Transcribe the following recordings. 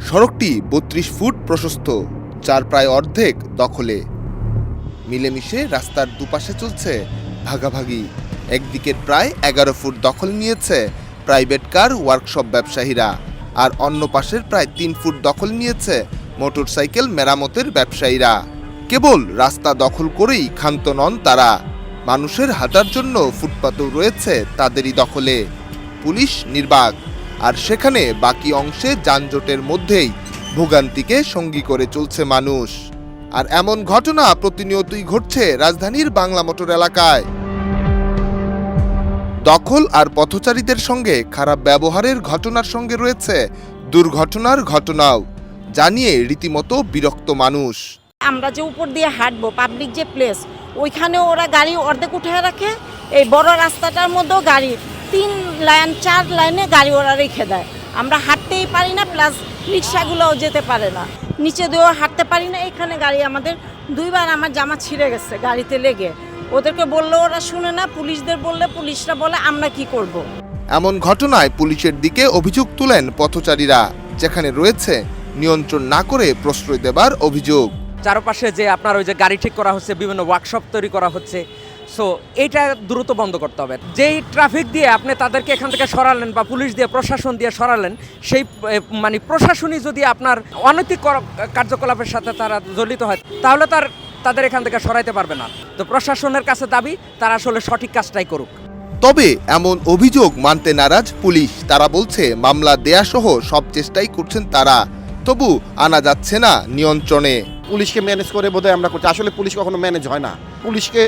সড়কটি ৩২ ফুট প্রশস্ত, যার প্রায় অর্ধেক দখলে। মিলেমিশে রাস্তার দুপাশে চলছে ভাগাভাগি। একদিকের প্রায় ১১ ফুট দখল নিয়েছে প্রাইভেট কার ওয়ার্কশপ ব্যবসায়ীরা, আর অন্য পাশের প্রায় ৩ ফুট দখল নিয়েছে মোটরসাইকেল মেরামতের ব্যবসায়ীরা। কেবল রাস্তা দখল করেই ক্ষান্ত নন তারা, মানুষের হাঁটার জন্য ফুটপাতও রয়েছে তাদেরই দখলে। পুলিশ নির্বাক, আর সেখানে বাকি অংশে যানজটের মধ্যেই ভোগান্তিকে সঙ্গী করে চলছে মানুষ। আর এমন ঘটনা প্রতিনিয়তই ঘটছে রাজধানীর বাংলা মোটর এলাকায়। দখল আর পথচারীদের সঙ্গে খারাপ ব্যবহারের ঘটনার সঙ্গে রয়েছে দুর্ঘটনার ঘটনাও, জানিয়ে রীতিমতো বিরক্ত মানুষ। আমরা যে উপর দিয়ে হাঁটবো, পাবলিক যে প্লেস, ওইখানে ওরা গাড়ি অর্ধেক উঠে রাখে। এই বড় রাস্তাটার মধ্যেও গাড়ি 3 লাইন 4 লাইনে গাড়ি ওরা রেখে দেয়। আমরা হাঁটতেই পারি না, প্লাস রিক্সাগুলোও যেতে পারে না, নিচে দিয়েও হাঁটতে পারি না। এখানে গাড়ি আমাদের 2 বার আমার জামা ছিঁড়ে গেছে গাড়িতে লেগে। ওদেরকে বললে ওরা শুনে না, পুলিশদের বললে পুলিশরা বলে আমরা কি করব। এমন ঘটনায় পুলিশের দিকে অভিযোগ তুলেন পথচারীরা, যেখানে রয়েছে নিয়ন্ত্রণ না করে প্রশ্রয় দেবার অভিযোগ। চারপাশে যে আপনার ওই যে গাড়ি ঠিক করা হচ্ছে, বিভিন্ন ওয়ার্কশপ তৈরি করা হচ্ছে, সো এইটা দ্রুত বন্ধ করতে হবে। যেই ট্রাফিক দিয়ে আপনি তাদেরকে এখান থেকে সরালেন বা পুলিশ দিয়ে প্রশাসন দিয়ে সরালেন, সেই মানে প্রশাসনই যদি আপনার অনৈতিক কার্যকলাপের সাথে তারা জড়িত হয়, তাহলে তাদের এখান থেকে সরাইতে পারবে না। তো প্রশাসনের কাছে দাবি তারা আসলে সঠিক কাজটাই করুক। তবে এমন অভিযোগ মানতে নারাজ পুলিশ। তারা বলছে মামলা দেয়া সহ সব চেষ্টাই করছেন তারা, তবু আনা যাচ্ছে না নিয়ন্ত্রণে। পুলিশকে ম্যানেজ করে বোধহয় আমরা করছি, আসলে পুলিশ কখনো ম্যানেজ হয় না। পুলিশকে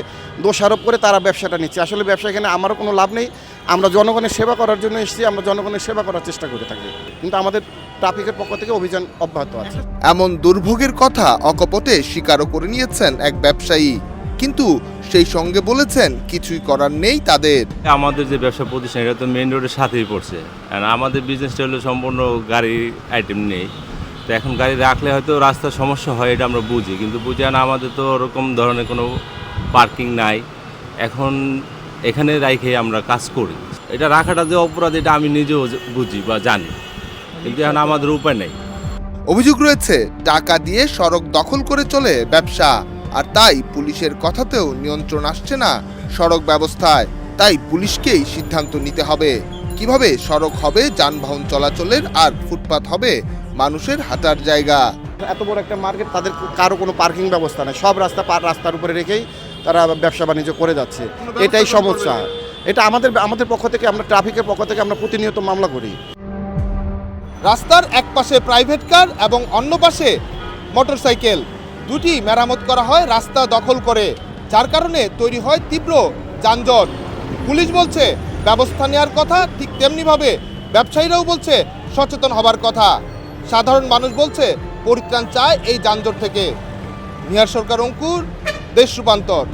দোষারোপ করে তারা ব্যবসাটা নিচ্ছে। আসলে ব্যবসা এখানে আমারও কোনো লাভ নেই। আমরা জনগণের সেবা করার জন্য এসেছি, আমরা জনগণের সেবা করার চেষ্টা করে থাকি, কিন্তু আমাদের ট্রাফিকের পক্ষ থেকে অভিযান অব্যাহত আছে। এমন দুর্ভোগের কথা অকপটে স্বীকারও করে নিয়েছেন এক ব্যবসায়ী, কিন্তু সেই সঙ্গে বলেছেন কিছুই করার নেই তাদের। আমাদের যে ব্যবসা প্রতিষ্ঠান, এটা তো মেইন রোডের সাথেই পড়ছে, আর আমাদের বিজনেসটা হলো সম্পূর্ণ গাড়ির আইটেম নেই। তো এখন গাড়ি রাখলে হয়তো রাস্তার সমস্যা হয়, এটা আমরা বুঝি, কিন্তু বুঝি না আমাদের তো ওরকম ধরনের কোনো পার্কিং নাই। এখন এখানে রাখে আমরা কাজ করি। এটা রাখাটা যে অপরাধ, এটা আমি নিজেও বুঝি বা জানি, কিন্তু এখন আমাদের উপায় নেই। অভিযোগ রয়েছে টাকা দিয়ে সড়ক দখল করে চলে ব্যবসা, আর তাই পুলিশের কথাতেও নিয়ন্ত্রণ আসছে না সড়ক ব্যবস্থায়। তাই পুলিশকেই সিদ্ধান্ত নিতে হবে কিভাবে সড়ক হবে যানবাহন চলাচলের, আর ফুটপাত হবে মানুষের হাঁটার জায়গা। এত বড় একটা মার্কেট, তাদের কারো কোনো পার্কিং ব্যবস্থা নেই। সব রাস্তার উপরে রেখেই তারা ব্যবসা বাণিজ্য করে যাচ্ছে। এটাই সমস্যা। এটা আমাদের পক্ষ থেকে, আমরা ট্রাফিকের পক্ষ থেকে আমরা প্রতিনিয়ত মামলা করি। রাস্তার এক পাশে প্রাইভেট কার এবং অন্য পাশে মোটরসাইকেল, দুটি মেরামত করা হয় রাস্তা দখল করে, যার কারণে তৈরি হয় তীব্র যানজট। পুলিশ বলছে ব্যবস্থা নেওয়ার কথা, ঠিক তেমনিভাবে ব্যবসায়ীরাও বলছে সচেতন হবার কথা। সাধারণ মানুষ বলছে পরিত্রাণ চায় এই যানজট থেকে। নিহার সরকার, অঙ্কুর, দেশ রূপান্তর।